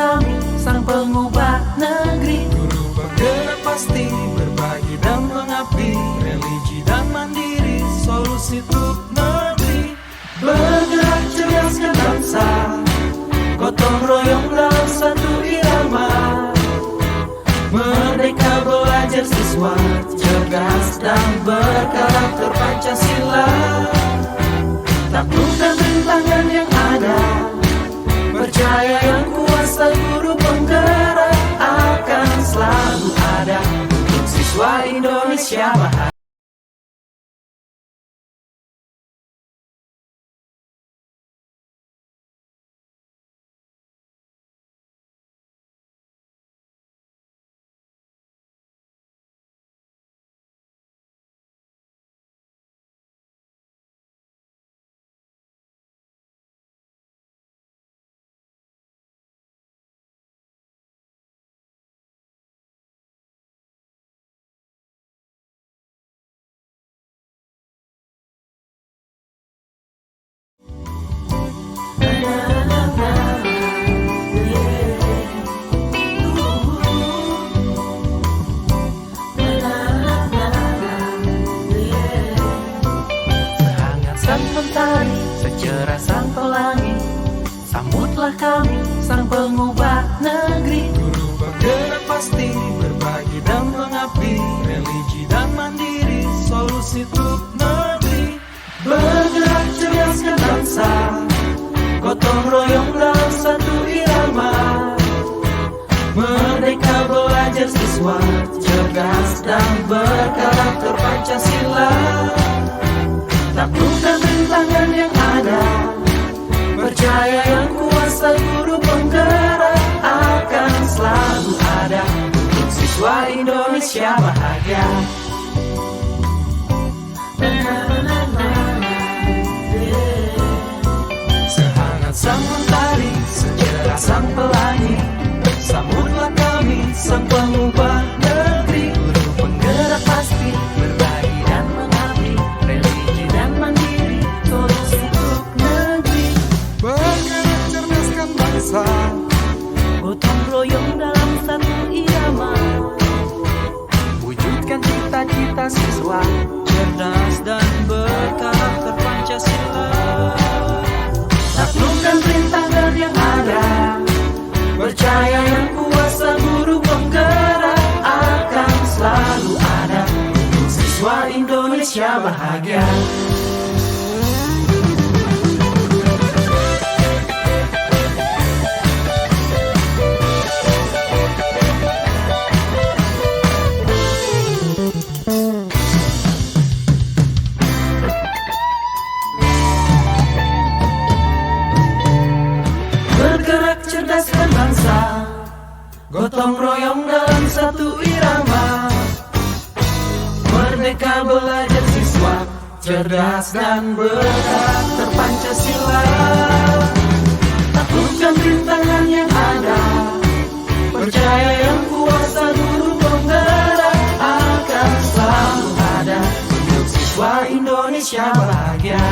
kami, sang pengubah negeri. Guru penggerak pasti berbagi dan mengabdi, religi dan mandiri, solusi untuk negeri. Bergerak cerdaskan bangsa, gotong royong dalam satu irama. Merdeka belajar siswa, cerdas dan berkarakter Pancasila. Taklukkan rintangan yang ada, percaya yang kuasa guru penggerak akan selalu ada untuk siswa Indonesia bahagia. Secerah sang pelangi, sambutlah kami, sang pengubah negeri. Guru penggerak pasti berbagi dan mengabdi, religi dan mandiri, solusi untuk negeri. Bergerak cerdaskan bangsa, gotong royong dalam satu irama. Merdeka belajar siswa, cerdas dan berkarakter Pancasila. Taklukkan rintangan yang ada, percaya yang kuasa guru penggerak akan selalu ada untuk siswa Indonesia bahagia. Sehangat sang mentari, secerah sang pelangi, sambutlah kami, sang pengubah negeri. Guru penggerak pasti berbagi dan mengabdi, religi dan mandiri, solusi untuk negeri. Bergerak cerdaskan bangsa, Gotong royong dalam satu irama. wujudkan cita-cita siswa, cerdas dan berkarakter Pancasila. Taklukkan rintangan yang ada, percaya yang kuasa guru penggerak akan selalu ada untuk siswa Indonesia bahagia. Bergerak cerdaskan bangsa, gotong royong dalam satu irama. Merdeka belajar siswa, cerdas dan berkarakter Pancasila. Taklukkan rintangan yang ada, percaya yang kuasa guru penggerak akan selalu ada untuk siswa Indonesia bahagia.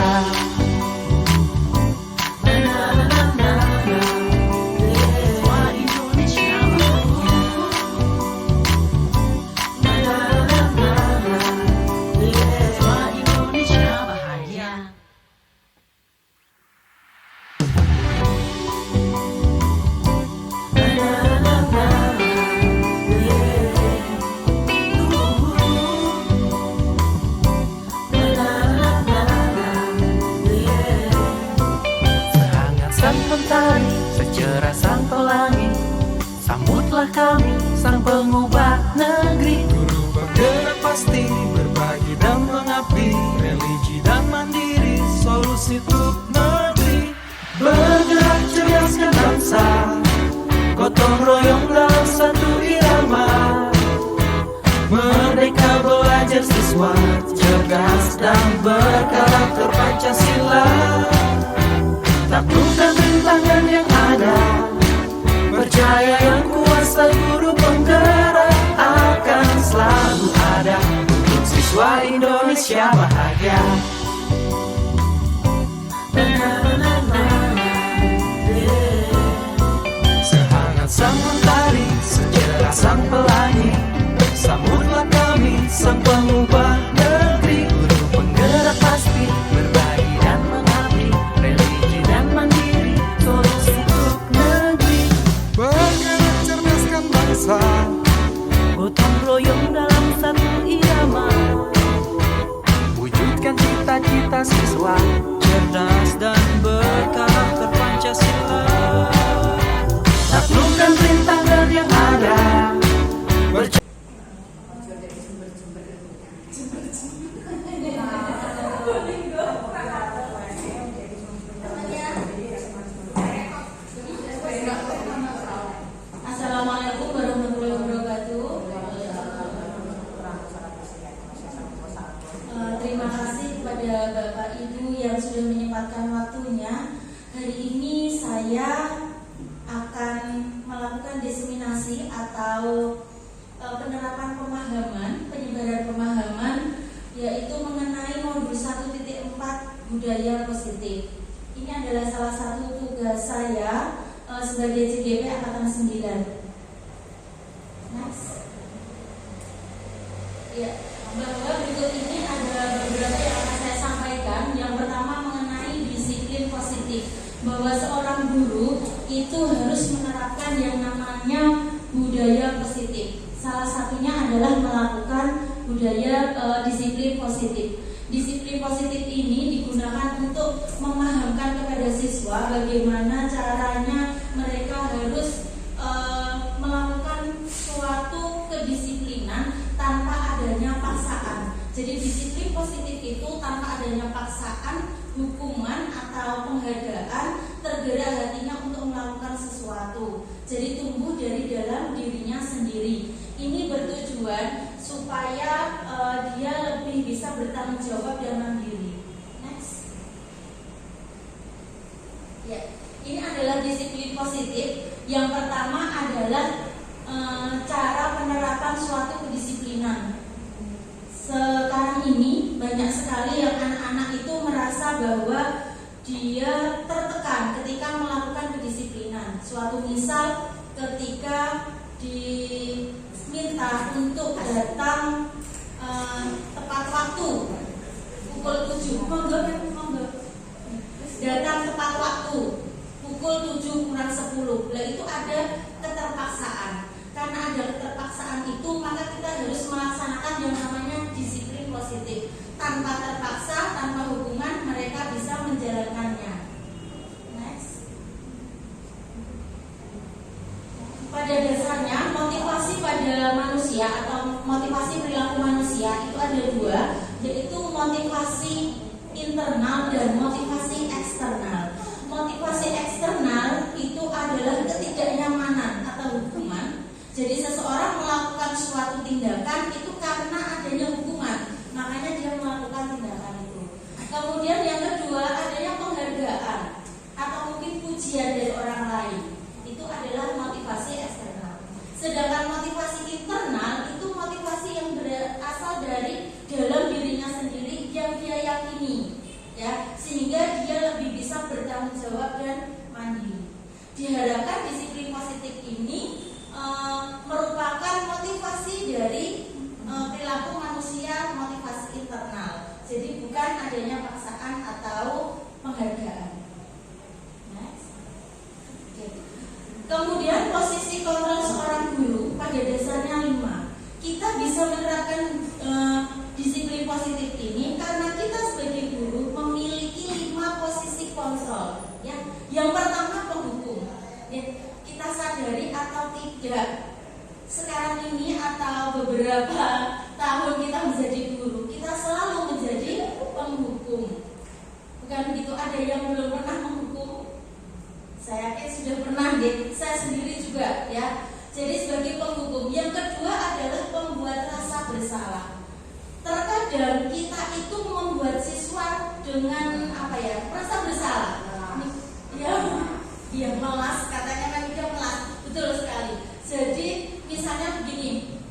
Secerah sang pelangi, sambutlah kami, sang pengubah negeri. Guru penggerak pasti berbagi dan mengabdi, religi dan mandiri, solusi untuk negeri. Bergerak cerdaskan bangsa, gotong royong dalam satu irama. Merdeka belajar siswa, cerdas dan berkarakter Pancasila. Taklukkan rintangan yang ada, percaya yang kuasa guru penggerak akan selalu ada untuk siswa Indonesia bahagia. Sehangat bergoyang dalam satu irama. Wujudkan cita-cita siswa cerdas dan berkarakter Pancasila. Taklukkan rintangan yang ada. Assalamualaikum warahmatullahi wabarakatuh. Terima kasih kepada Bapak Ibu yang sudah menyempatkan waktunya. Hari ini saya akan melakukan diseminasi atau penerapan pemahaman, penyebaran pemahaman, yaitu mengenai modul 1.4 budaya positif. Ini adalah salah satu tugas saya sebagai CGP Angkatan 9. Next. Ya, bahwa berikut ini ada beberapa yang akan saya sampaikan. Yang pertama mengenai disiplin positif, bahwa seorang guru itu harus menerapkan yang namanya budaya positif. Salah satunya adalah melakukan budaya disiplin positif. Disiplin positif ini digunakan untuk memahamkan kepada siswa bagaimana caranya mereka harus melakukan suatu kedisiplinan tanpa adanya paksaan. Jadi disiplin positif itu tanpa adanya paksaan, hukuman atau penghargaan, tergerak hatinya untuk melakukan sesuatu. Jadi tumbuh dari dalam dirinya sendiri. Ini bertujuan supaya dia lebih bisa bertanggung jawab dan mandiri. Next. Ya, ini adalah disiplin positif. Yang pertama adalah cara penerapan suatu kedisiplinan. Sekarang ini banyak sekali yang anak-anak itu merasa bahwa dia tertekan ketika melakukan kedisiplinan. Suatu misal ketika diminta untuk datang tepat waktu pukul 7, datang tepat waktu pukul 7:10. Nah, itu ada keterpaksaan. Karena ada keterpaksaan itu, maka kita harus melaksanakan yang namanya disiplin positif. Tanpa terpaksa, tanpa hukuman, mereka bisa menjalankannya. Next. Pada dasarnya, motivasi pada manusia atau motivasi perilaku manusia itu ada dua, yaitu motivasi internal dan motivasi eksternal. Motivasi eksternal itu adalah ketidaknyamanan atau hukuman. Jadi seseorang melakukan suatu tindakan itu karena adanya hukuman, makanya dia melakukan tindakan itu. Kemudian yang kedua adanya penghargaan atau mungkin pujian dari orang lain. Itu adalah motivasi eksternal. Sedangkan motivasi internal itu motivasi yang berasal dari dalam dirinya sendiri yang dia yakini, ya, sehingga dia lebih bisa bertanggung jawab dan mandiri. Diharapkan disiplin positif ini merupakan motivasi dari perilaku manusia, motivasi internal. Jadi bukan adanya paksaan atau penghargaan. Next. Okay. Kemudian posisi kontrol seorang guru pada dasarnya 5. Kita bisa menerapkan disiplin positif ini karena kita sebagai guru memiliki 5 posisi kontrol. Ya. Yang pertama penghukum. Ya. Kita sadari atau tidak, sekarang ini atau beberapa tahun kita menjadi guru, kita selalu menjadi penghukum. Bukan begitu? Ada yang belum pernah menghukum? Saya yakin sudah pernah, deh. Saya sendiri juga, ya. Jadi sebagai penghukum. Yang kedua adalah pembuat rasa bersalah. Terkadang kita itu membuat siswa dengan rasa bersalah. Dia melas, katanya kan dia melas. Betul sekali. Jadi misalnya begini,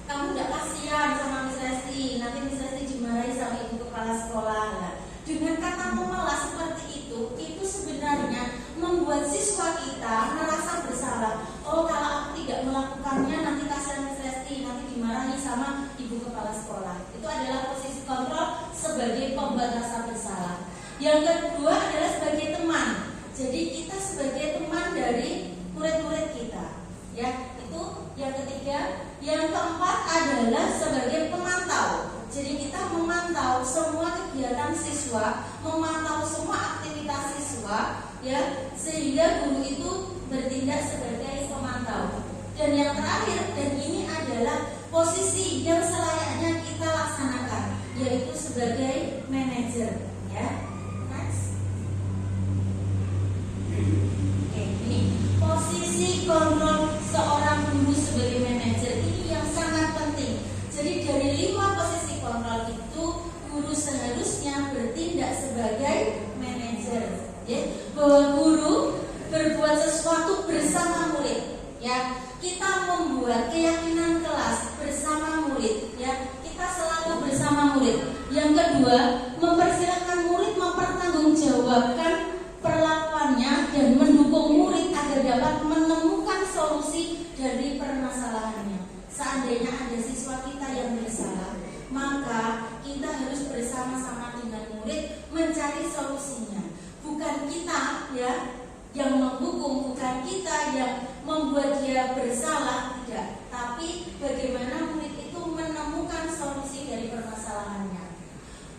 kamu tidak kasihan sama Miss Resti, nanti Miss Resti dimarahi sama ibu kepala sekolah. Nah, dengan kata memelas seperti itu sebenarnya membuat siswa kita merasa bersalah. Oh, kalau aku tidak melakukannya nanti kasihan Miss Resti, nanti dimarahi sama ibu kepala sekolah. Itu adalah posisi kontrol sebagai pembuat rasa bersalah. Yang kedua adalah sebagai teman. Jadi kita sebagai teman dari murid-murid kita, ya, itu yang ketiga. Yang keempat adalah sebagai pemantau. Jadi kita memantau semua kegiatan siswa, memantau semua aktivitas siswa, ya, sehingga guru itu bertindak sebagai pemantau. Dan yang terakhir, dan ini adalah posisi yang selayaknya kita laksanakan, yaitu sebagai manajer, ya. Next. Oke, ini posisi kontrol seorang guru sebagai manajer ini yang sangat penting. Jadi dari 5 posisi kontrol itu, guru seharusnya bertindak sebagai manajer, ya. Bahwa guru berbuat sesuatu bersama murid, ya. Kita membuat keyakinan kelas bersama murid, ya. Kita selalu bersama murid. Yang kedua, mempersilahkan murid mempertanggungjawabkan perlakuannya dan mendukung murid agar dapat menemukan solusi dari permasalahannya. Seandainya ada siswa kita yang bersalah, maka kita harus bersama-sama dengan murid mencari solusinya. Bukan kita, ya, yang menghukum, bukan kita yang membuat dia bersalah, tidak. Tapi bagaimana murid itu menemukan solusi dari permasalahannya.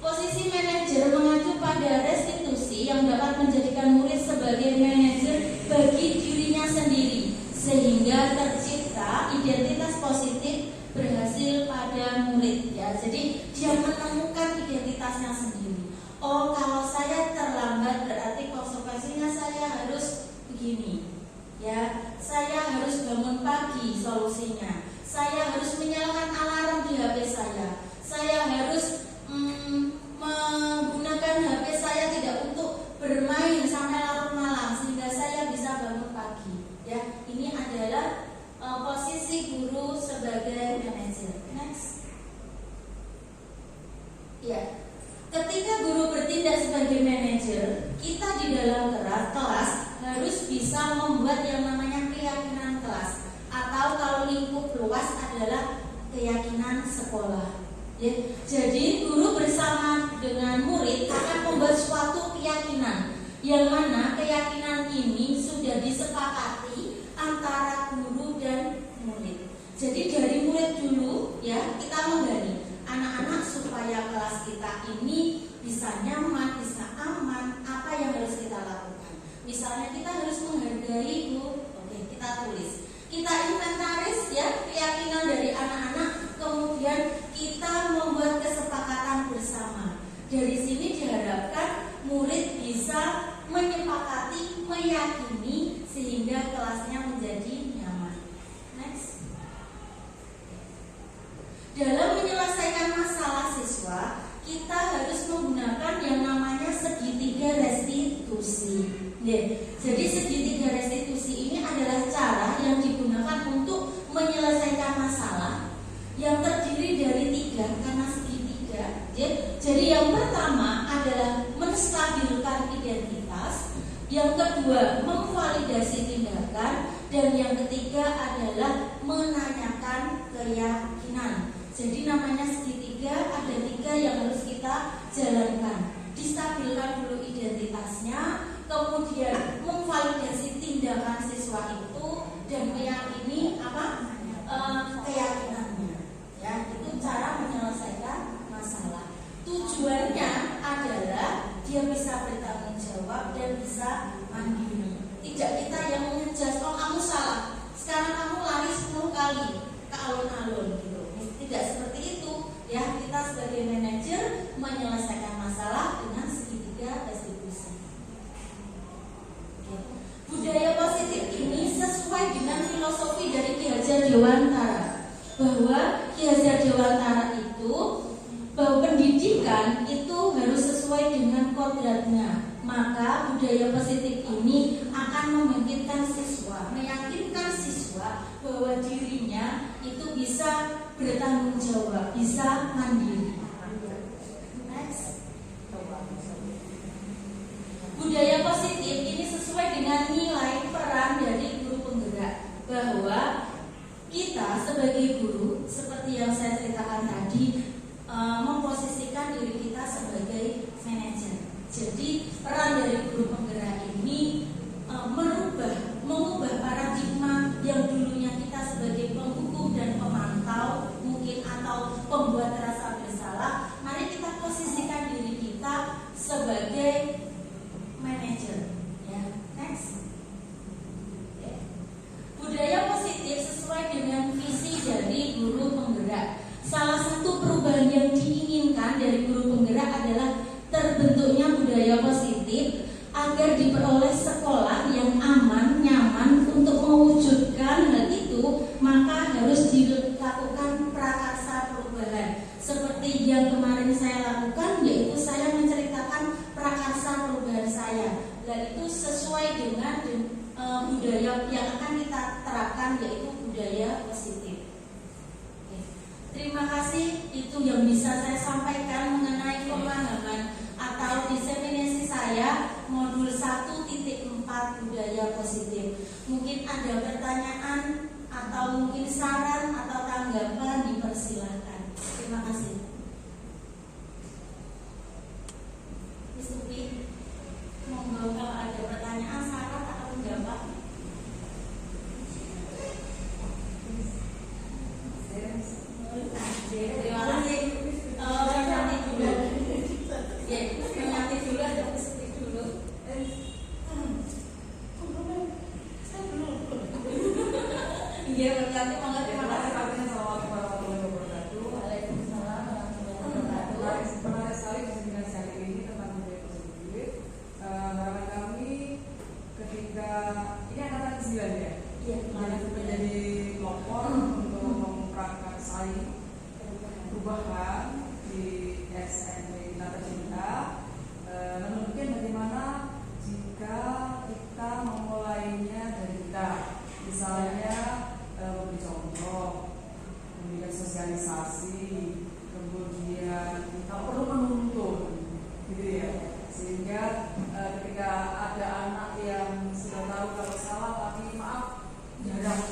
Posisi manajer mengacu pada restitusi yang dapat menjadikan murid sebagai manajer bagi dirinya sendiri, sehingga tercipta identitas positif berhasil pada murid, ya. Jadi dia menemukan identitasnya sendiri. Oh, kalau saya terlambat berarti konsekuensinya saya harus begini, ya. Saya harus bangun pagi, solusinya. Saya harus menyalakan alarm di HP saya. Saya harus menggunakan HP saya tidak untuk bermain sampai larut malam sehingga saya bisa bangun pagi, ya. Ini adalah posisi guru sebagai manajer. Next. Ya. Ketika guru bertindak sebagai manajer, kita di dalam kelas harus bisa membuat yang namanya keyakinan kelas, atau kalau lingkup luas adalah keyakinan sekolah. Ya, jadi guru bersama dengan murid akan membuat suatu keyakinan, yang mana keyakinan ini sudah disepakati antara guru dan murid. Jadi dari murid dulu, ya, kita menggali anak-anak supaya kelas kita ini bisa nyaman, bisa aman. Apa yang harus kita lakukan? Misalnya kita harus menghargai guru. Oke, kita tulis. Kita inventaris, ya, keyakinan dari anak-anak. Kemudian kita membuat kesepakatan bersama. Dari sini diharapkan murid bisa menyepakati, meyakini sehingga kelasnya menjadi nyaman. Next. Dalam menyelesaikan masalah siswa, kita harus menggunakan yang namanya segitiga restitusi. Jadi segitiga restitusi ini adalah cara yang digunakan untuk menyelesaikan masalah yang terdiri dari 3 karena segitiga. Jadi yang pertama adalah menstabilkan identitas, yang kedua memvalidasi tindakan, dan yang ketiga adalah menanyakan keyakinan. Jadi namanya segitiga, ada 3 yang harus kita jalankan. Distabilkan dulu identitasnya, kemudian memvalidasi tindakan siswa itu, dan meyakini apa? Keyakinannya. Ya, itu cara menyelesaikan masalah. Tujuannya adalah dia bisa bertanggung jawab dan bisa mandiri. Tidak kita yang mengejas, oh kamu salah, sekarang kamu lari 10 kali ke alun-alun gitu. Tidak seperti itu, ya. Kita sebagai manajer menyelesaikan masalah dengan segitiga restitusi. Budaya positif ini sesuai dengan filosofi dari Ki Hajar Dewantara, bahwa Ki Hajar Dewantara itu bahwa pendidikan itu harus sesuai dengan kodratnya. Maka budaya positif ini akan membangkitkan siswa, meyakinkan siswa bahwa dirinya itu bisa bertanggung jawab, bisa mandiri. Next. Budaya positif ini sesuai dengan nilai peran dari guru penggerak, bahwa kita sebagai guru, seperti yang saya ceritakan tadi, memposisikan diri kita sebagai manajer. Jadi peran dari guru penggerak ini mengubah paradigma yang dulunya kita sebagai penghukum dan pemantau, mungkin budaya positif agar diperoleh sekolah yang aman, nyaman untuk mewujudkan hal itu, maka harus dilakukan prakarsa perubahan. Seperti yang kemarin saya lakukan, yaitu saya menceritakan prakarsa perubahan saya, dan itu sesuai dengan budaya yang akan kita terapkan, yaitu budaya positif. Oke. Terima kasih, itu yang bisa saya sampaikan mengenai pemahaman atau diseminasi saya modul 1.4 budaya positif. Mungkin ada pertanyaan atau mungkin saran atau tanggapan, dipersilakan. Terima kasih. Isuki, monggo kalau ada pertanyaan, saran atau tanggapan. Terima kasih. Menanti dulu. Ya, menanti dulu atau Isuki dulu. Iya, menanti monggo, terima kasih. Assalamualaikum warahmatullahi wabarakatuh. Waalaikumsalam warahmatullahi wabarakatuh. Menarik sekali diseminasi hari ini tentang budaya positif. Harapan kami ketika ini angkatan 9 ya, Iya, menjadi pelopor untuk memprakarsai perubahan di SMP kita tercinta. Namun mungkin bagaimana jika kita memulainya dari kita, misalnya memberi contoh, memberikan sosialisasi, kemudian kita perlu menuntun, gitu ya, sehingga ketika ada anak yang sudah tahu kalau salah tapi maaf jarang,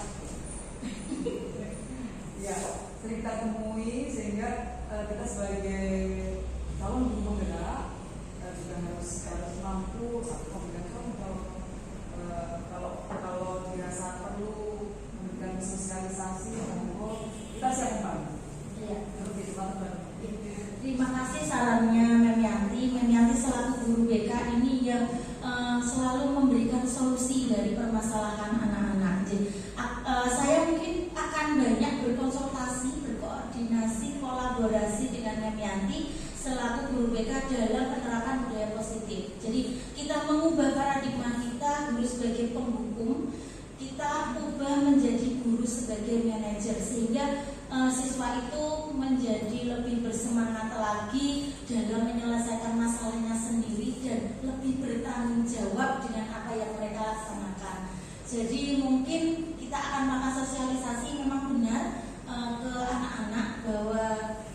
ya sering kita temui, sehingga kita sebagai calon guru penggerak juga harus mampu satu memberikan contoh. Kalau dirasa perlu memberikan sosialisasi, kita siap membantu. Iya. Seperti itu, teman-teman. Terima kasih sarannya Mem Yanti. Mem Yanti selaku guru BK ini yang selalu memberikan solusi dari permasalahan anak-anak. Jadi saya mungkin akan banyak berkonsultasi, berkoordinasi, kolaborasi dengan Mem Yanti selaku guru BK dalam penerapan budaya positif. Jadi kita mengubah paradigma kita, guru sebagai penghukum, kita ubah menjadi guru sebagai manajer, sehingga siswa itu menjadi lebih bersemangat lagi dalam menyelesaikan masalahnya sendiri dan lebih bertanggung jawab dengan apa yang mereka laksanakan. Jadi mungkin kita akan melakukan sosialisasi, memang benar ke anak-anak bahwa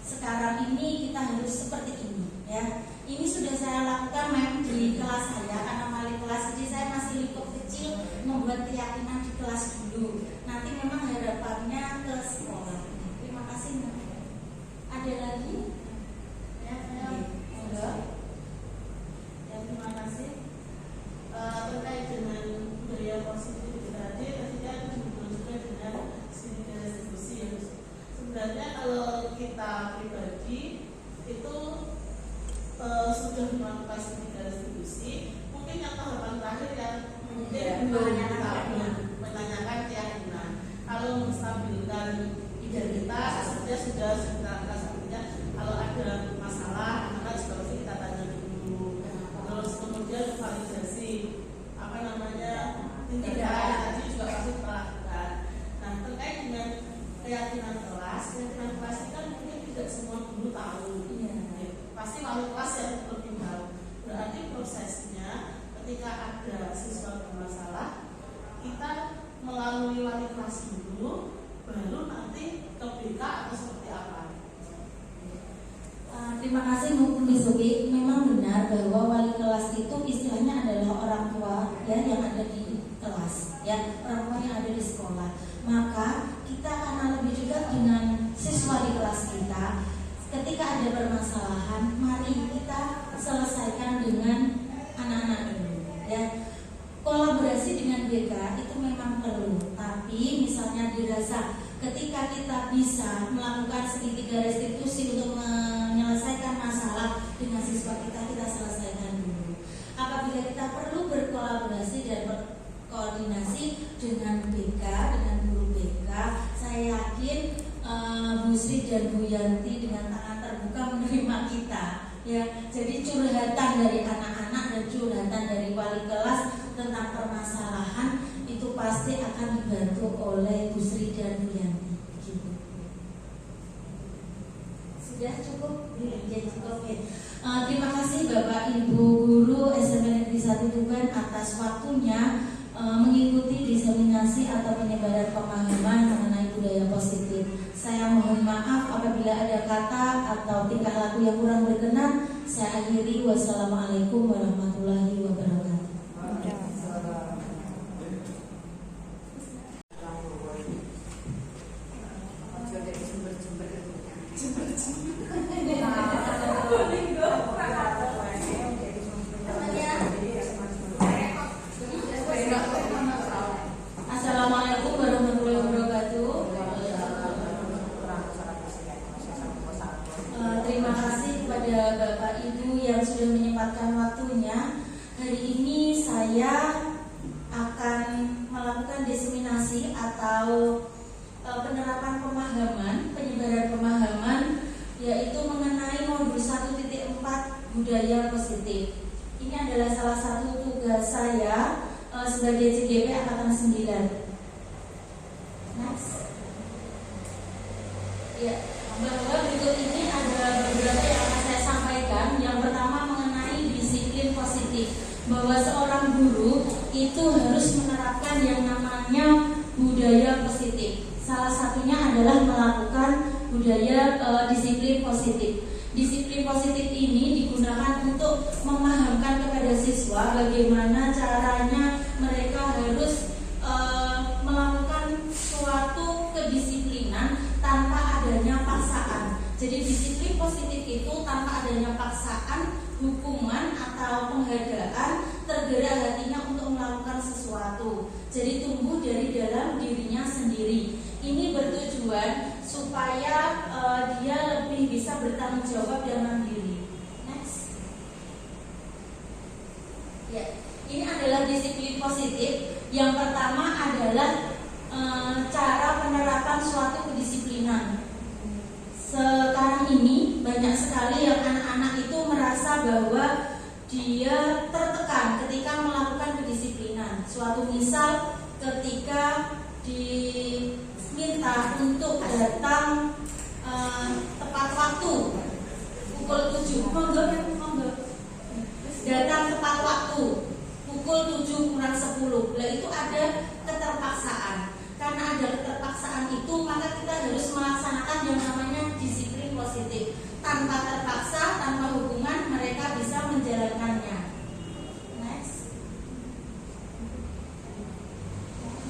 sekarang ini kita harus seperti ini, ya. Ini sudah saya lakukan di kelas saya, karena wali kelas, jadi saya masih lingkup kecil membuat keyakinan di kelas dulu. Nanti memang harapannya ke sekolah. Terima kasih. Ada lagi? Ya, enggak. Ya, terima kasih. Terkait dengan budaya positif tadi kan berhubungan juga dengan studi restitusi. Sebenarnya kalau kita pribadi itu sudah melakukan studi restitusi, mungkin yang tahapan terakhir yang mungkin menanyakan keyakinan. Kalau menstabilkan identitas, sebenarnya sudah sebenarnya kalau ada masalah, maka juga pasti kita tanya dulu. Terus kemudian validasi tindakan tadi juga pasti kita lakukan. Nah, terkait dengan keyakinan kelas itu kan mungkin tidak semua guru tahu. Pasti wali kelas yang lebih tahu. Berarti prosesnya ketika ada siswa bermasalah, kita melalui wali kelas dulu, baru nanti ke BK atau seperti apa. Terima kasih Bu Misuki. Memang benar bahwa wali kelas itu istilahnya adalah orang tua ya yang ada di kelas, ya, orang tua yang ada di sekolah. Maka kita akan lebih dekat dengan siswa di kelas kita. Ketika ada permasalahan, mari kita selesaikan dengan anak-anak dulu, ya. Kolaborasi dengan BK itu memang perlu, tapi misalnya dirasa ketika kita bisa melakukan segitiga restitusi untuk menyelesaikan masalah dengan siswa kita selesaikan dulu. Apabila kita perlu berkolaborasi dan berkoordinasi dengan BK, dengan guru BK, saya yakin Bu Sri dan Bu Yanti dengan tangan terbuka menerima kita, ya. Jadi curhatan dari anak-anak curhatan dari wali kelas tentang permasalahan, itu pasti akan dibantu oleh Bu Sri dan Bu Yanti. Gitu. Sudah cukup? Ya, cukup ya. Terima kasih Bapak Ibu Guru SMP Negeri 1 Tuban atas waktunya mengikuti diseminasi atau penyebaran pemahaman mengenai budaya positif. Saya mohon maaf apabila ada kata atau tingkah laku yang kurang berkenan. Saya akhiri. Wassalamualaikum warahmatullahi wabarakatuh. Assalamualaikum warahmatullahi wabarakatuh. Terima kasih kepada Bapak Ibu yang sudah menyempatkan waktunya. Hari ini saya akan melakukan diseminasi atau penerapan pemahaman, penyebaran pemahaman, yaitu mengenai modul 1.4 budaya positif. Ini adalah salah satu tugas saya sebagai CGP Angkatan 9. Next. Ya, bahwa berikut ini ada beberapa yang akan saya sampaikan. Yang pertama mengenai disiplin positif, bahwa seorang guru itu harus menerapkan yang namanya budaya positif. Salah satunya adalah melakukan budaya disiplin positif. Disiplin positif ini digunakan untuk memahamkan kepada siswa bagaimana caranya mereka harus melakukan suatu kedisiplinan tanpa adanya paksaan. Jadi disiplin positif itu tanpa adanya paksaan, hukuman atau penghargaan, tergerak hatinya untuk melakukan sesuatu. Jadi tumbuh dari dalam dirinya sendiri. Ini bertujuan supaya dia lebih bisa bertanggung jawab dan mandiri. Next. Ya, ini adalah disiplin positif. Yang pertama adalah cara penerapan suatu kedisiplinan. Sekarang ini banyak sekali yang anak-anak itu merasa bahwa dia tertekan ketika melakukan kedisiplinan. Suatu misal ketika diminta untuk datang tepat waktu pukul 7, datang tepat waktu pukul 7 kurang 10. Lah itu ada keterpaksaan. Karena ada keterpaksaan itu, maka kita harus melaksanakan yang namanya disiplin positif. Tanpa terpaksa, tanpa hukuman, mereka bisa menjalankannya. Next.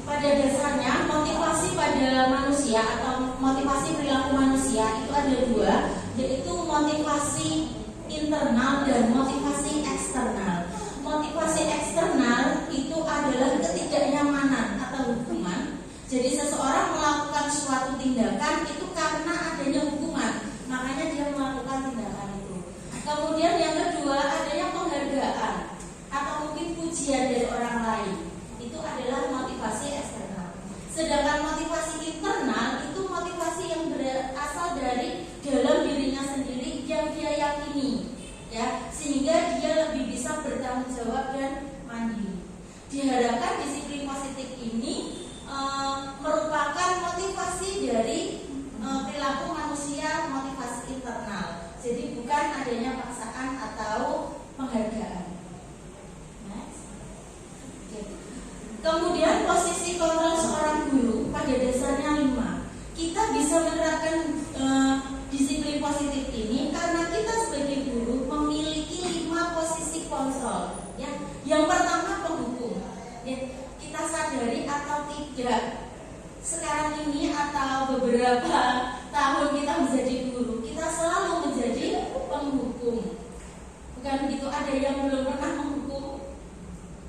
Pada dasarnya motivasi pada manusia atau motivasi perilaku manusia itu ada dua, yaitu motivasi internal dan motivasi eksternal. Motivasi eksternal itu adalah ketidaknyamanan atau hukuman. Jadi seseorang melakukan suatu tindakan itu karena adanya hukuman, makanya dia melakukan tindakan itu. Kemudian yang kedua adanya penghargaan atau mungkin pujian dari orang lain. Itu adalah motivasi eksternal. Sedangkan motivasi internal itu motivasi yang berasal dari dalam dirinya sendiri yang dia yakini, ya, sehingga dia lebih bisa bertanggung jawab dan mandiri. Diharapkan disiplin positif ini merupakan motivasi dari perilaku manusia, motivasi internal. Jadi bukan adanya paksaan atau penghargaan. Next. Kemudian posisi kontrol seorang guru pada dasarnya 5. Kita bisa menerapkan disiplin positif ini karena kita sebagai guru memiliki 5 posisi kontrol. Ya, yang pertama penghukum. Ya, kita sadari atau tidak, sekarang ini atau beberapa tahun kita menjadi guru, kita selalu menjadi penghukum. Bukan begitu? Ada yang belum pernah menghukum?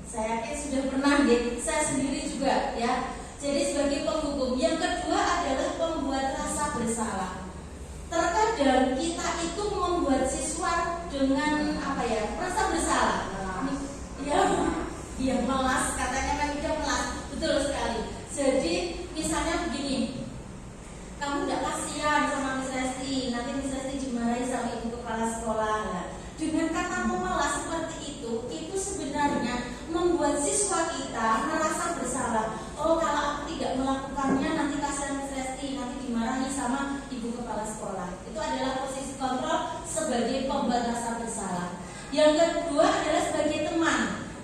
Saya yakin sudah pernah, gitu. Saya sendiri juga, ya. Jadi sebagai penghukum. Yang kedua adalah membuat rasa bersalah. Terkadang kita itu membuat siswa dengan rasa bersalah. Ya, melas, katanya kan udah melas, betul sekali. Jadi misalnya begini, kamu tidak kasihan sama Miss Resti, nanti Miss Resti dimarahi sama ibu kepala sekolah. Dengan kata memelas seperti itu itu sebenarnya membuat siswa kita merasa bersalah. Oh, kalau aku tidak melakukannya nanti kasihan Miss Resti, nanti dimarahi sama ibu kepala sekolah. Itu adalah posisi kontrol sebagai pembuat rasa bersalah. Yang kedua adalah sebagai teman.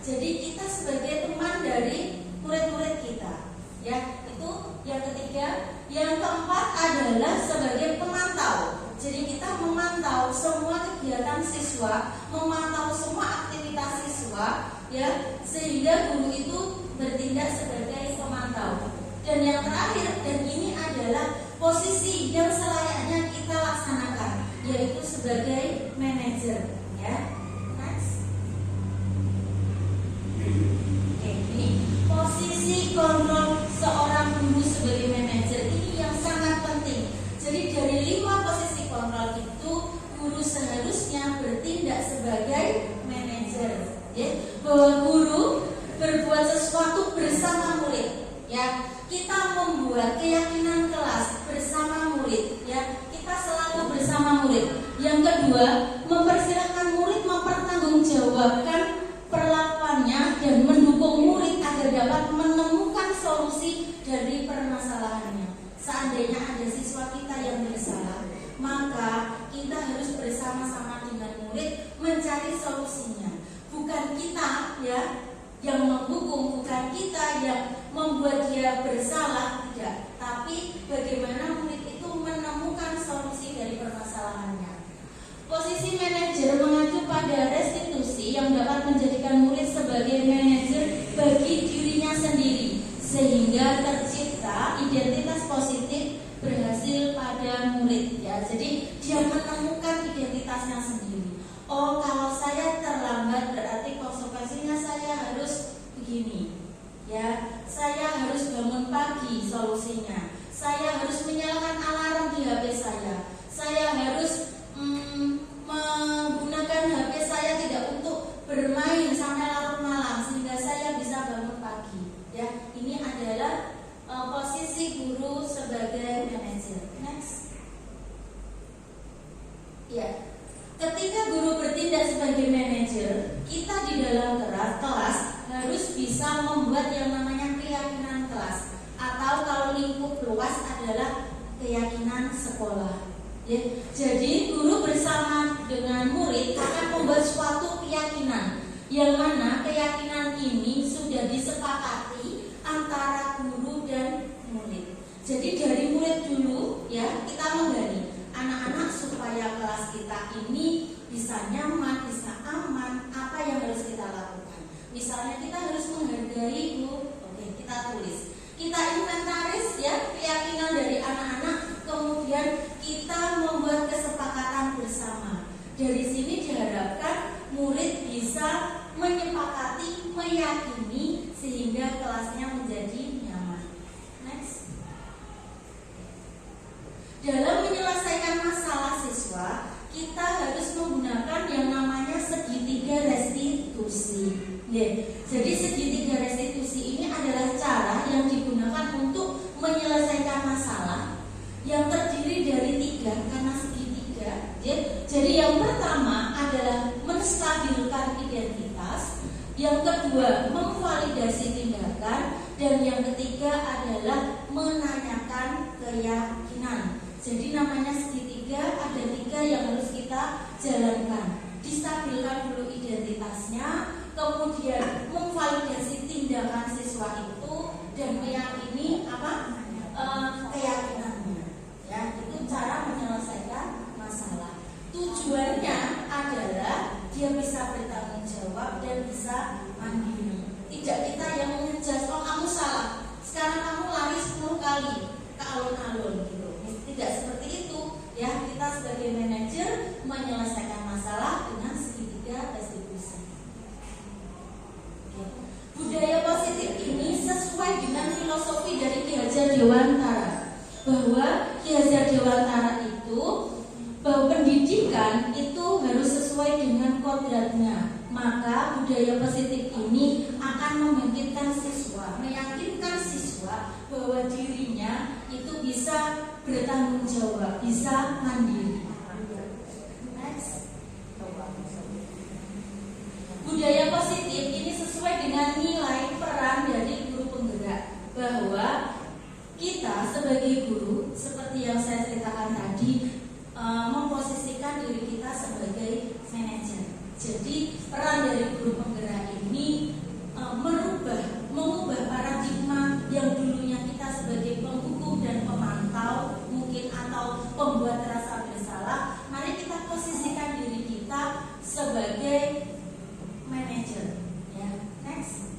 Jadi kita sebagai teman dari murid-murid kita, ya, itu yang ketiga. Yang keempat adalah sebagai pemantau. Jadi kita memantau semua kegiatan siswa, memantau semua aktivitas siswa, ya, sehingga guru itu bertindak sebagai pemantau. Dan yang terakhir, dan ini adalah posisi yang selayaknya kita laksanakan, yaitu sebagai manajer, ya. Next. Oke, ini posisi kontrol seorang guru sebagai manajer ini yang sangat penting. Jadi dari 5 posisi kontrol itu, guru seharusnya bertindak sebagai manajer, ya. Bahwa guru berbuat sesuatu bersama murid, ya. Kita membuat keyakinan kelas bersama murid, ya. Kita selalu bersama murid. Yang kedua, mempersilahkan murid mempertanggungjawabkan perlakuannya dan mendukung murid agar dapat menemukan solusi dari permasalahannya. Seandainya ada siswa kita yang bersalah, maka kita harus bersama-sama dengan murid mencari solusinya. Bukan kita, ya, yang menghukum, bukan kita yang membuat dia bersalah, tidak. Tapi bagaimana murid itu menemukan solusi dari permasalahannya. Posisi manajer mengacu pada restitusi yang dapat menjadikan murid sebagai manajer bagi dirinya sendiri, sehingga tercipta identitas positif berhasil pada murid, ya. Jadi dia menemukan identitasnya sendiri. Oh, kalau saya terlambat berarti konsekuensinya saya harus begini, ya. Saya harus bangun pagi, solusinya. Saya harus menyalakan alarm di HP saya. Saya harus menggunakan HP saya tidak untuk bermain sampai larut malam sehingga saya bisa bangun pagi, ya. Ini adalah posisi guru sebagai manajer. Next. Ya. Ketika guru bertindak sebagai manajer, kita di dalam kelas harus bisa membuat yang namanya keyakinan kelas, atau kalau lingkup luas adalah keyakinan sekolah, ya. Jadi guru bersama dengan murid akan membuat suatu keyakinan, yang mana keyakinan ini sudah disepakati antara guru dan murid. Jadi dari murid dulu, ya, kita menggali anak-anak supaya kelas kita ini bisa nyaman, bisa aman. Apa yang harus kita lakukan? Misalnya kita harus menghargai guru. Oke, kita tulis. Kita inventaris, ya, keyakinan dari anak-anak. Kemudian kita membuat kesepakatan bersama. Dari sini diharapkan murid bisa menyepakati, meyakini sehingga kelasnya menjadi nyaman. Next. Dalam menyelesaikan masalah siswa, kita harus menggunakan yang namanya segitiga restitusi. Jadi segitiga restitusi ini adalah cara yang digunakan untuk menyelesaikan masalah yang terdiri dari 3 karena segitiga. Jadi yang pertama adalah menstabilkan identitas, yang kedua memvalidasi tindakan, dan yang ketiga adalah menanyakan keyakinan. Jadi namanya segitiga, ada 3 yang harus kita jalankan. Distabilkan dulu identitasnya, kemudian memvalidasi tindakan siswa itu, dan meyakini keyakinannya. Ya, itu cara menyelesaikan masalah. Tujuannya adalah dia bisa bertanggung jawab dan bisa mandiri. Tidak kita yang mengejar, oh kamu salah, sekarang kamu lari 10 kali ke alun-alun gitu. Tidak seperti itu, ya. Kita sebagai manajer menyelesaikan masalah dengan segitiga restitusi. Budaya positif ini sesuai dengan filosofi dari Ki Hajar Dewantara, bahwa Ki Hajar Dewantara itu bahwa pendidikan itu harus sesuai dengan kodratnya. Maka budaya positif ini akan membangkitkan siswa, meyakinkan siswa bahwa dirinya itu bisa bertanggung jawab, bisa mandiri. Next. Budaya Jadi peran dari guru penggerak ini mengubah paradigma yang dulunya kita sebagai penghukum dan pemantau mungkin atau pembuat rasa bersalah. Mari kita posisikan diri kita sebagai manajer. Ya, next.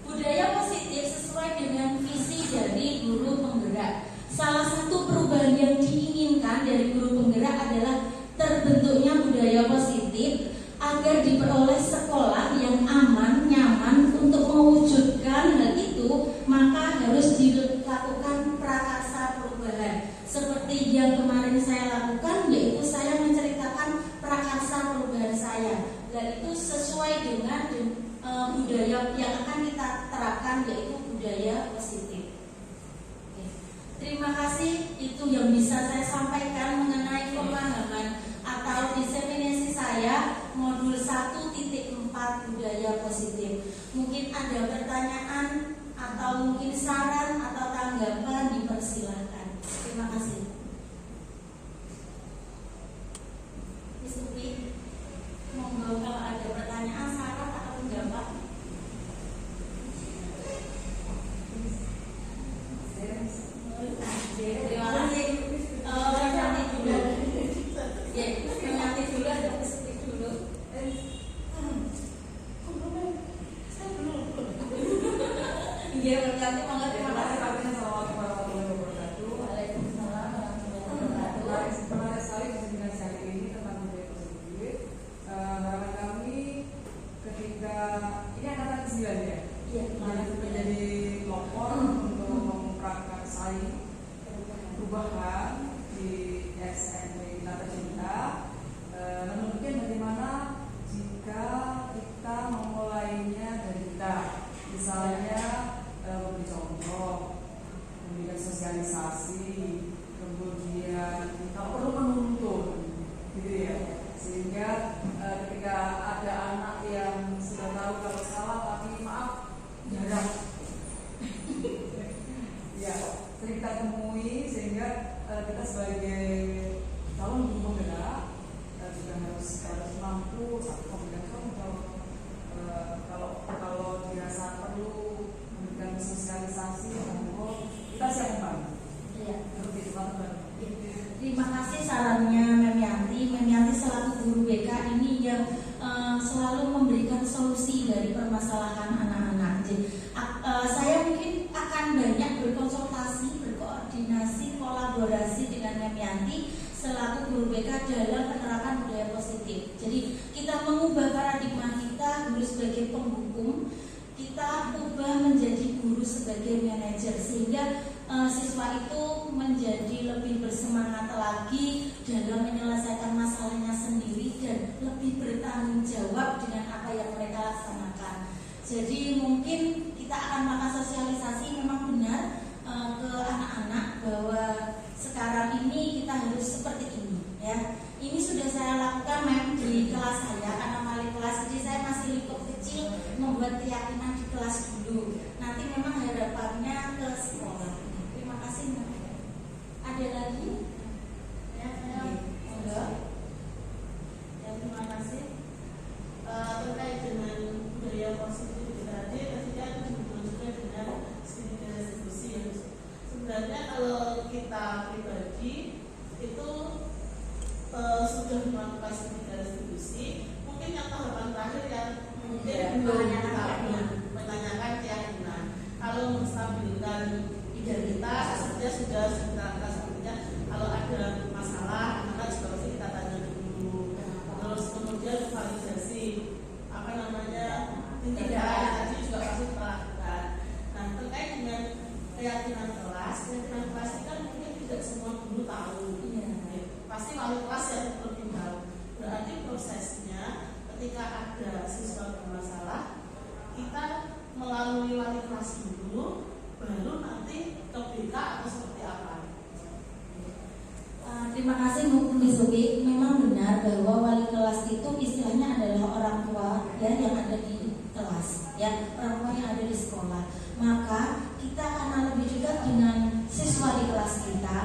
Budaya positif sesuai dengan visi dari guru penggerak. Salah satu perubahan yang diinginkan dari guru penggerak adalah terbentuknya budaya positif agar diperoleh sekolah yang aman, nyaman. Untuk mewujudkan hal itu, maka harus dilakukan prakarsa perubahan. Seperti yang kemarin saya lakukan, yaitu saya menceritakan prakarsa perubahan saya. Dan itu sesuai dengan budaya yang akan kita terapkan, yaitu budaya positif. Oke. Terima kasih, itu yang bisa saya sampaikan mengenai pemahaman atau diseminasi saya modul 1.4 budaya positif. Mungkin ada pertanyaan atau mungkin saran atau tanggapan, dipersilakan. Terima kasih. Diskusi. Monggo kalau ada pertanyaan, saran atau tanggapan. Terima kasih. Nanti dulu. Ya, nanti dulu ada diskusi dulu. Saya belum. Iya, berarti monggo terima kasih. Assalamualaikum warahmatullahi wabarakatuh. Waalaikumsalam warahmatullahi wabarakatuh. Menarik sekali komunikasi hari ini tentang budaya positif. Harapan kami ketika ini angkatan 9 ya, Iya, menjadi pelopor untuk memprakarsai perubahan di SMP Nata Cinta. Namun mungkin bagaimana jika kita memulainya dari kita, misalnya memberi contoh, memberikan sosialisasi, kemudian kita perlu menuntun, gitu ya, sehingga ketika ada anak yang sudah tahu kalau salah tapi maaf jarang ya sering kita temui, sehingga kita sebagai calon guru penggerak juga harus mampu memberikan contoh. Kalau dirasa perlu memberikan sosialisasi, kita siap membantu. Iya. Seperti itu, teman-teman. Terima kasih sarannya Mem Yanti. Mem Yanti selaku guru BK ini yang selalu memberikan solusi dari permasalahan anak-anak. Jadi, saya mungkin akan banyak berkonsultasi, berkoordinasi, kolaborasi dengan Mem Yanti selaku guru BK dalam penerapan budaya positif. Jadi kita mengubah paradigma kita, guru sebagai penghukum, kita ubah menjadi guru sebagai manajer, sehingga siswa itu menjadi lebih bersemangat lagi dalam menyelesaikan masalahnya sendiri dan lebih bertanggung jawab dengan apa yang mereka laksanakan. Jadi mungkin kita akan melakukan sosialisasi, memang benar ke anak-anak bahwa sekarang ini kita harus seperti ini, ya. Ini sudah saya lakukan Mem di kelas saya karena wali kelas, jadi saya masih lingkup kecil membuat keyakinan di kelas dulu. Nanti memang harapannya ke sekolah. Terima kasih Mem. Ada lagi? Ya, saya Enggak. ya, terima kasih. Terkait dengan budaya positif itu tadi kan berhubungan juga dengan studi restitusi. Sebenarnya kalau kita pribadi itu sudah melakukan studi restitusi, mungkin yang tahapan terakhir yang mungkin belum menanyakan keyakinan. Kalau menstabilkan identitas, sebenarnya sudah kita sebutnya. Kalau ada masalah, maka juga harus kita tanya dulu. Terus kemudian validasi tindakan tadi juga pasti kita lakukan. Nah, terkait dengan keyakinan kelas ini kan mungkin tidak semua guru tahu. Pasti wali kelas yang lebih tahu. Berarti prosesnya ketika ada siswa bermasalah, kita melalui wali kelas dulu, baru nanti ke BK atau seperti apa. Terima kasih Bu Subi. Memang benar bahwa wali kelas itu istilahnya adalah orang tua ya, yang ada di kelas, ya, orang tua yang ada di sekolah. Maka kita akan lebih juga dengan siswa di kelas kita.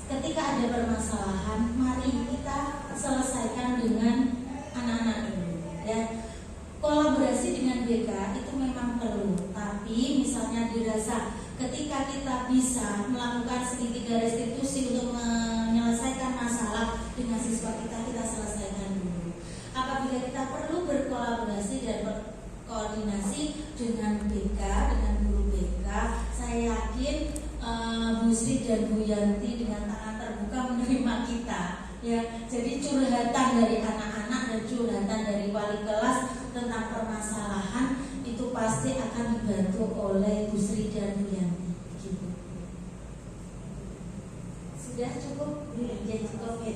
Ketika ketika ada permasalahan, mari kita selesaikan dengan anak-anak dulu, ya. Kolaborasi dengan BK itu memang perlu, tapi misalnya dirasa ketika kita bisa melakukan segitiga restitusi untuk menyelesaikan masalah dengan siswa kita selesaikan dulu. Apabila kita perlu berkolaborasi dan berkoordinasi dengan BK, dengan guru BK, saya yakin Bu Sri dan Bu Yanti dengan tangan terbuka menerima kita, ya. Jadi curhatan dari anak-anak dan curhatan dari wali kelas tentang permasalahan itu pasti akan dibantu oleh Bu Sri dan Bu Yanti. Gitu. Sudah cukup? Ya, cukup. Ya.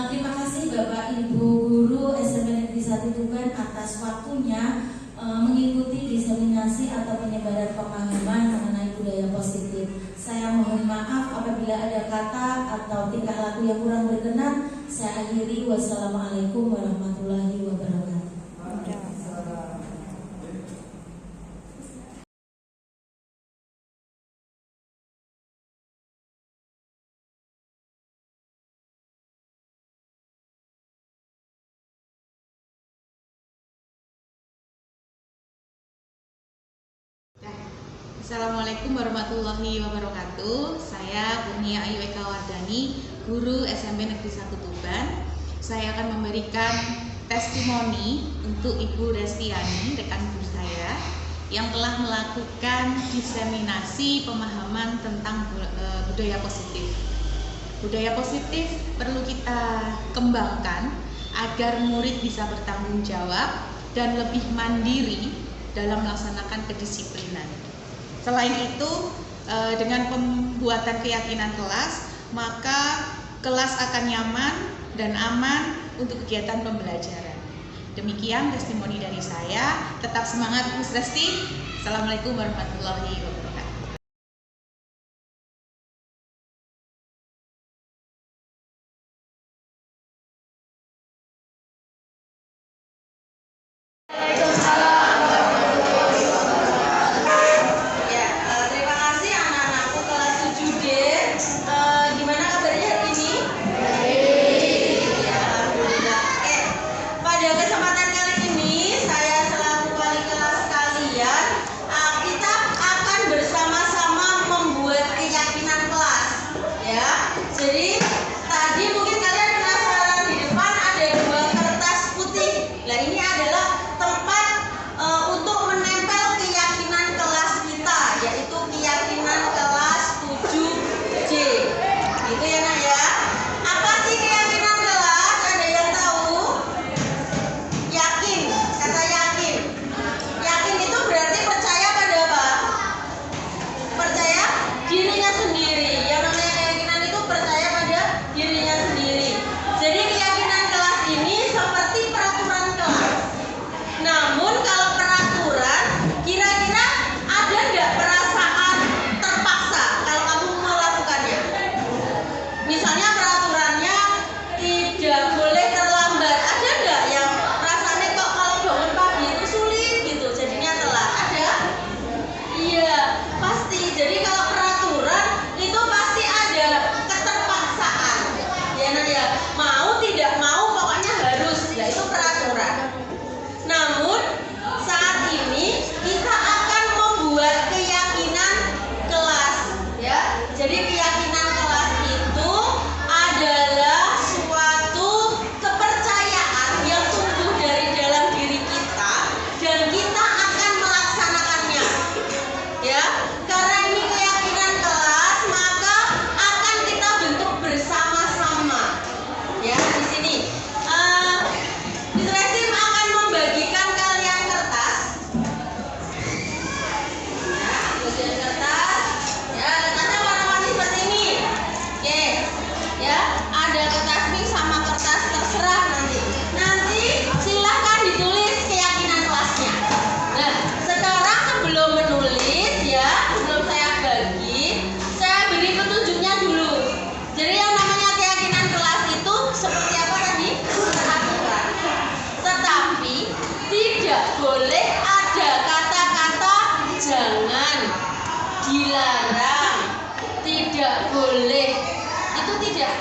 Terima kasih Bapak Ibu Guru SMP Negeri 1 Tuban atas waktunya mengikuti diseminasi atau penyebaran pemahaman mengenai budaya positif. Saya mohon maaf apabila ada kata atau tingkah laku yang kurang berkenan. Saya akhiri. Wassalamualaikum warahmatullahi wabarakatuh. Assalamualaikum warahmatullahi wabarakatuh. Saya Kurnia Ayu Eka Wardani, guru SMP Negeri 1 Tuban. Saya akan memberikan testimoni untuk Ibu Restiani, rekan guru saya, yang telah melakukan diseminasi pemahaman tentang budaya positif. Budaya positif perlu kita kembangkan agar murid bisa bertanggung jawab dan lebih mandiri dalam melaksanakan kedisiplinan. Selain itu, dengan pembuatan keyakinan kelas, maka kelas akan nyaman dan aman untuk kegiatan pembelajaran. Demikian testimoni dari saya. Tetap semangat Bu Resti. Assalamualaikum warahmatullahi wabarakatuh. dilarang, tidak boleh, itu tidak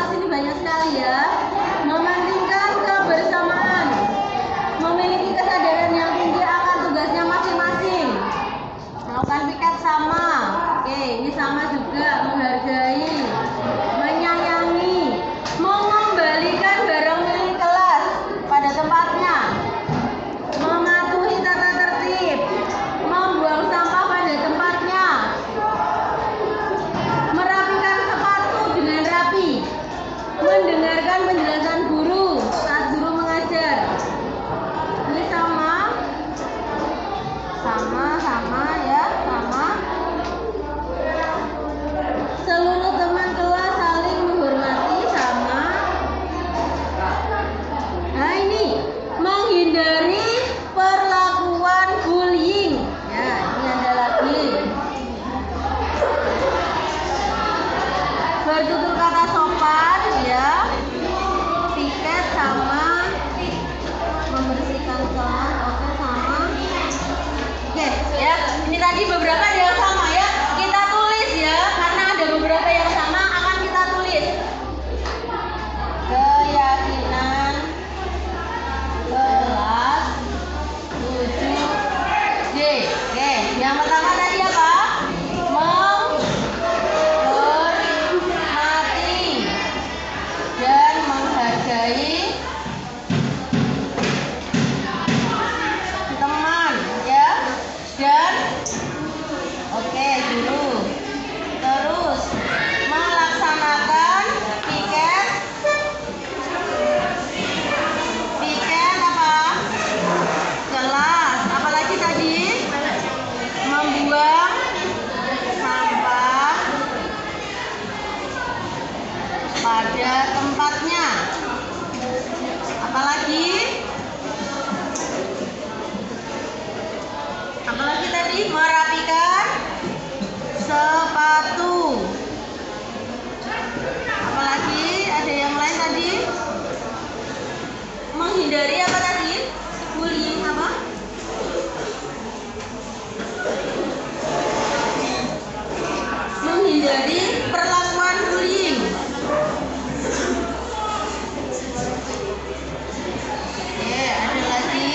kelas ini banyak sekali ya. Mementingkan kebersamaan, memiliki kesadaran yang tinggi akan tugasnya masing-masing, melakukan piket sama. Oke, ini sama juga, menghargai, menyayangi, mengembalikan barang milik kelas pada tempatnya, mematuhi tata tertib, membuang sampah pada tempatnya, merapikan sepatu dengan rapi, mendengarkan penjelasan guru saat guru mengajar. Ini sama ya, sama. Seluruh teman kelas saling menghormati, sama. Nah ini, menghindari perlakuan bullying. Ya, ini ada lagi. Bertutur kata sopan, ya. Piket sama. Membersihkan kelas, oke sama. Oke, ya. Ini tadi beberapa ada yang sama ya. Kita tulis ya, karena ada beberapa yang sama akan kita tulis. Keyakinan kelas 7D. Oke, yang pertama tadi apa? Menghormati dan menghargai teman ya. Dan oke, guru. Terus melaksanakan piket apa? Kelas. Apalagi tadi? Membuang sampah pada tempatnya. Apalagi? Apalagi tadi? Merapikan sepatu. Apalagi? Ada yang lain tadi? Menghindari apa tadi? Bullying apa? Menghindari perlakuan bullying. Oke, ada lagi.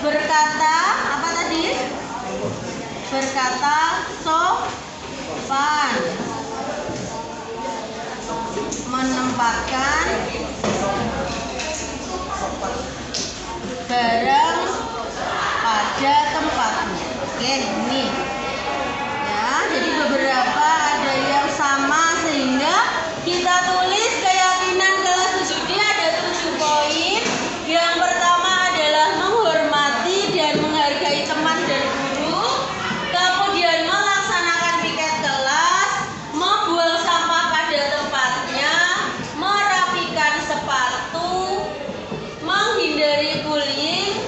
Berkata apa tadi? Berkata sopan. Menempatkan barang pada tempatnya. Oke, ini ya. Jadi beberapa ada yang sama sehingga kita tulis keyakinan kelas 7D ada 7 poin. Yang pertama adalah menghormati dan menghargai teman dan guru. Kemudian melaksanakan piket kelas, membuang sampah pada tempatnya, merapikan sepatu, menghindari bullying,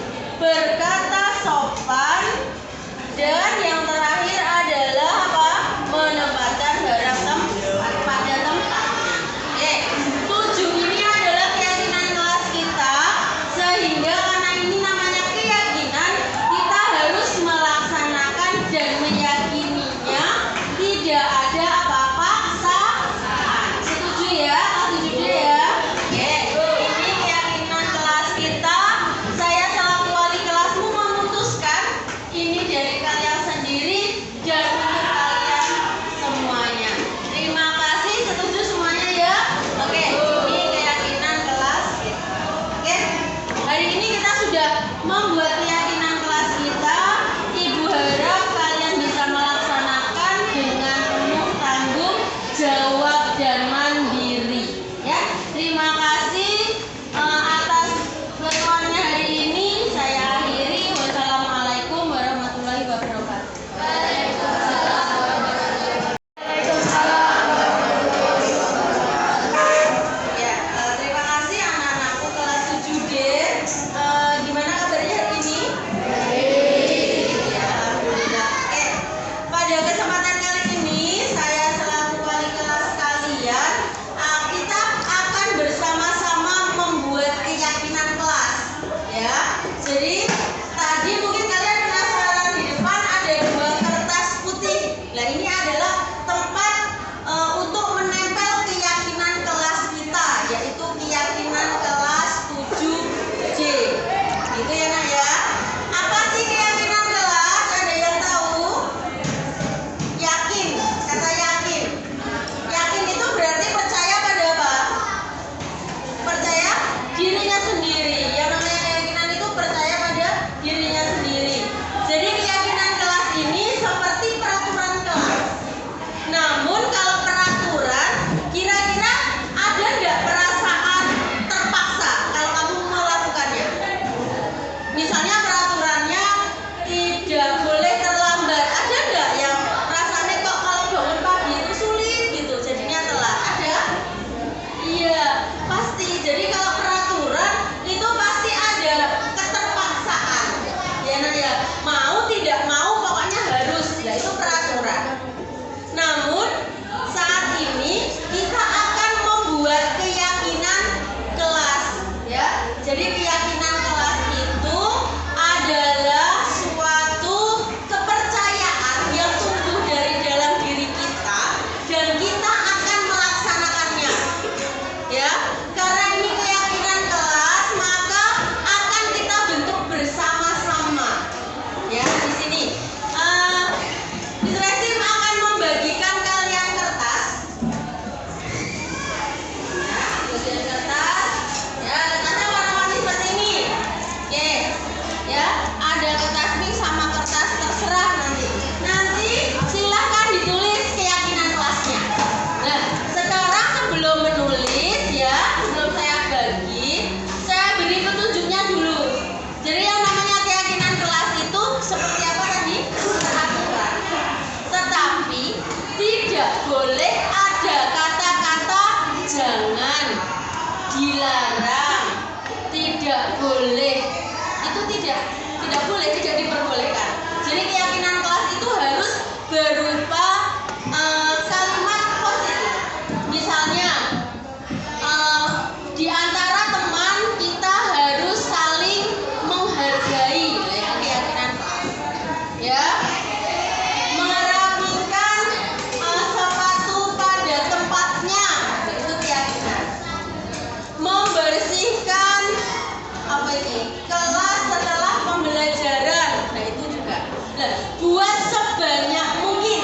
dilarang, tidak boleh. Itu tidak boleh, tidak diperbolehkan. Jadi keyakinan kelas itu harus berupa kalimat positif. Misalnya di antara teman kita harus saling menghargai, itu keyakinan kelas. Ya. Merapikan sepatu pada tempatnya, itu keyakinan. Membersihkan kelas setelah pembelajaran, nah itu juga. Nah, buat sebanyak mungkin,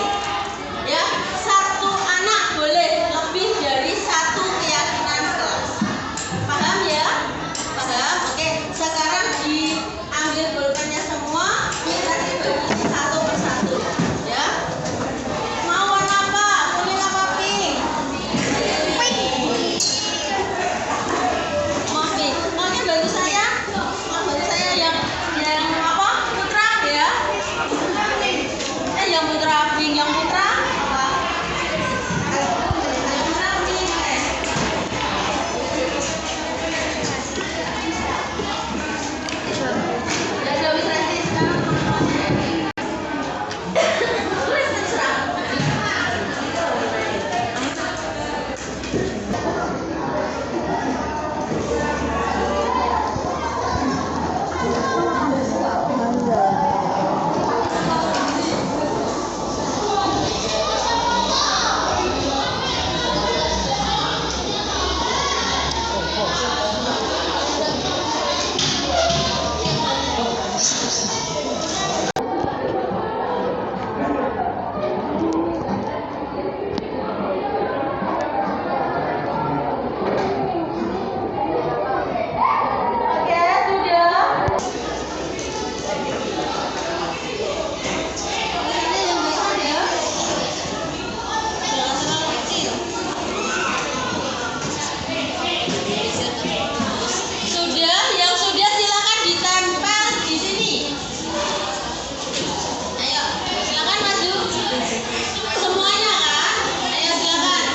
ya, satu anak boleh lebih dari satu keyakinan kelas. Paham ya? Paham? Oke, sekarang diambil pulpennya semua, kita dibagi satu persatu, ya. Mau warna apa? Kuning apa pink? Pink. Mau pink. Maunya bantu saya? Bantu saya yang apa? Putra ya? Yang putra pink, yang putra apa? Putra pink. Ya sudah bisa sih sekarang. Tulis terserah. Oke, sudah. Ini yang besar ya. Jangan terlalu kecil. Sudah, yang sudah silakan ditempel di sini. Ayo, silakan maju. Semuanya kan? Ayo silakan.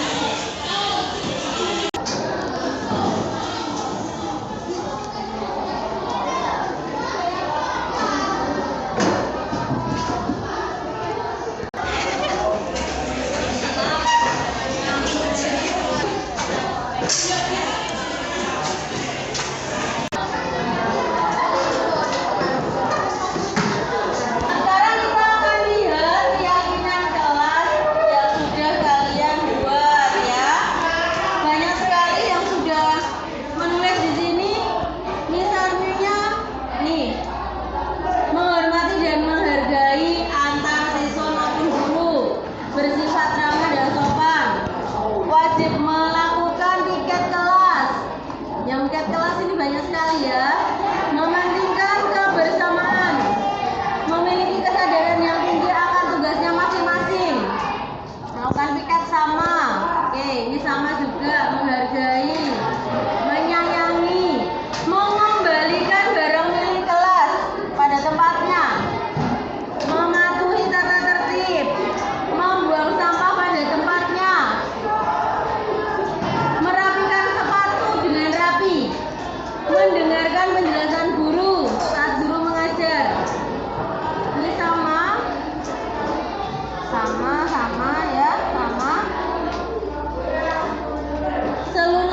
Sekarang kita akan lihat keyakinan kelas yang sudah kalian buat ya. Banyak sekali yang sudah menulis di sini. Misalnya nih, menghormati dan menghargai antar siswa maupun guru, bersifat ramah dan sopan, wajib melakukan piket kelas. Yang piket kelas ini banyak sekali ya. Mementingkan kebersamaan, memiliki kesadaran yang tinggi akan tugasnya masing-masing, melakukan piket sama. Oke, ini sama juga, menghargai, menyayangi, mengembalikan barang milik kelas pada tempatnya, mematuhi tata tertib, membuang sampah pada tempatnya, merapikan sepatu dengan rapi, mendengarkan penjelasan guru saat guru mengajar. Ini sama ya, sama. Seluruh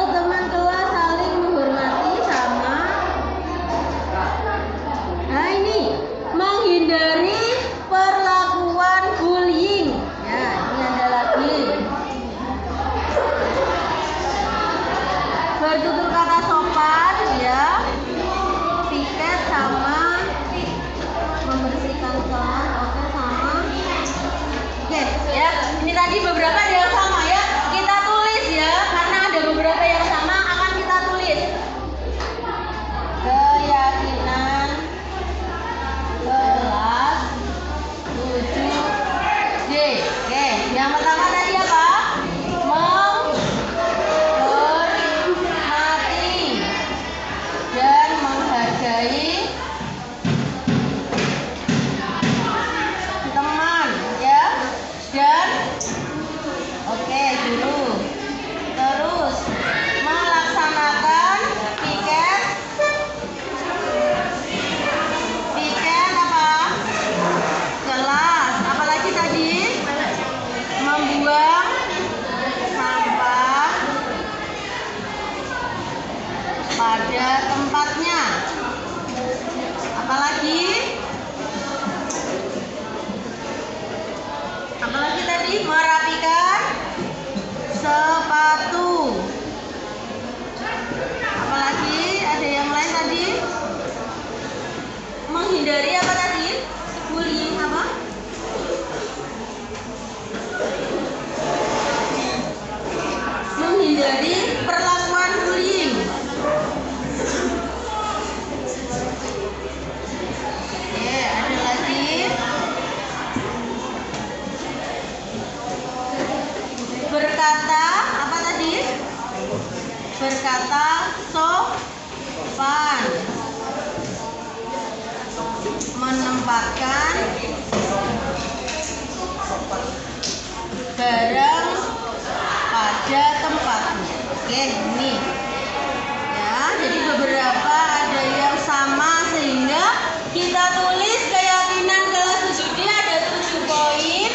berkata apa tadi? Berkata sopan, menempatkan barang pada tempatnya. Oke, ini ya. Jadi beberapa ada yang sama sehingga kita tulis keyakinan kelas 7D ada 7 poin.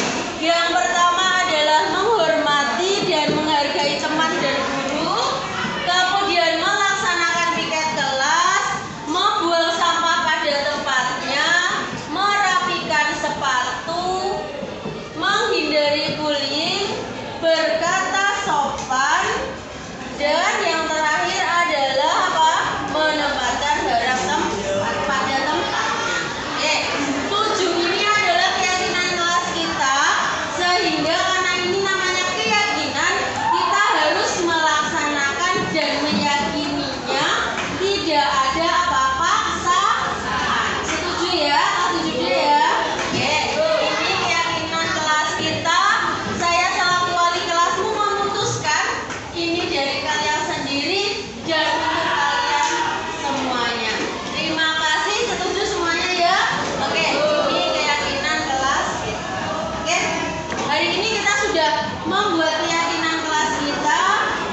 Yang pertama adalah menghormati dan menghargai teman dan guru. Kemudian melaksanakan piket kelas, membuang sampah pada tempatnya, merapikan sepatu, menghindari bullying, berkata sopan, dan yang terakhir adalah apa? Menempatkan barang pada tempatnya. Oke, 7 ini adalah keyakinan kelas kita, sehingga karena ini namanya keyakinan, kita harus melaksanakan dan meyakininya, tidak ada apa-apa paksaan. Setuju ya? Setuju ya? Oke, ini keyakinan kelas kita. Saya selaku wali kelasmu memutuskan ini dari kalian sendiri dan untuk kalian semuanya. Terima kasih, setuju semuanya ya? Oke, ini keyakinan kelas kita. Oke, hari ini kita sudah membuat keyakinan kelas kita.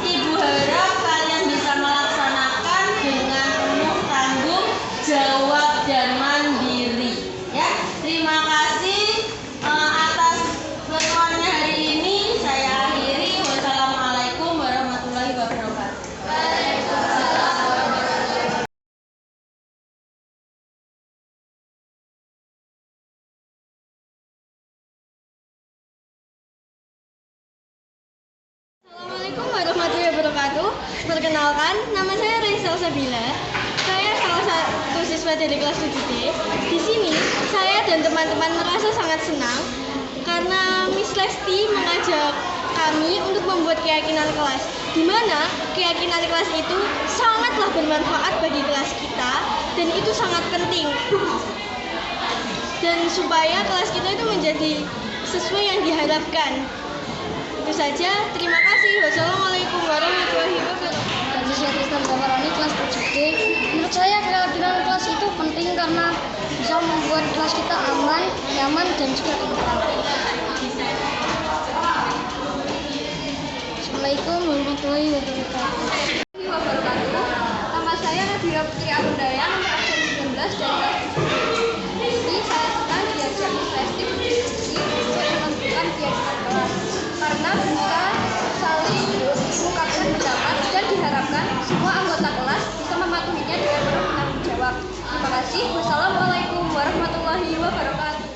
Ibu harap kalian bisa melaksanakan dengan penuh tanggung jawab dan mandiri. Ya, terima kasih atas pertemuannya hari ini. Saya akhiri. Wassalamualaikum warahmatullahi wabarakatuh. Assalamualaikum warahmatullahi wabarakatuh. Perkenalkan, nama saya Raisa Sabila. Saya salah satu siswa dari kelas 7D. Di sini, saya dan teman-teman merasa sangat senang karena Miss Lesti mengajak kami untuk membuat keyakinan kelas, di mana keyakinan kelas itu sangatlah bermanfaat bagi kelas kita dan itu sangat penting. Dan supaya kelas kita itu menjadi sesuai yang diharapkan. Itu saja, terima kasih. Wassalamualaikum warahmatullahi wabarakatuh. Saya Kristen Tawarani, kelas 7D. Menurut saya keyakinan kelas itu penting karena bisa membuat kelas kita aman, nyaman, dan juga tentram. Assalamualaikum warahmatullahi wabarakatuh. Nama saya Nadia Putri Arundaya, nomor absen 19 dari kelas 7D. Ini saya senang diajak Miss Lesti berdiskusi untuk menentukan keyakinan kelas karena bisa saling mengungkapkan pendapat dan diharapkan semua anggota kelas bisa mematuhinya dengan penuh tanggung jawab. Terima kasih. Wassalamualaikum warahmatullahi wabarakatuh.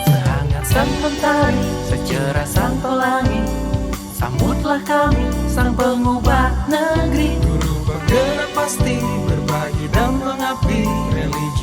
Sehangat sang mentari, secerah sang pelangi, sambutlah kami sang pengubah negeri. Guru bergerak pasti berbagi dan mengabdi, religi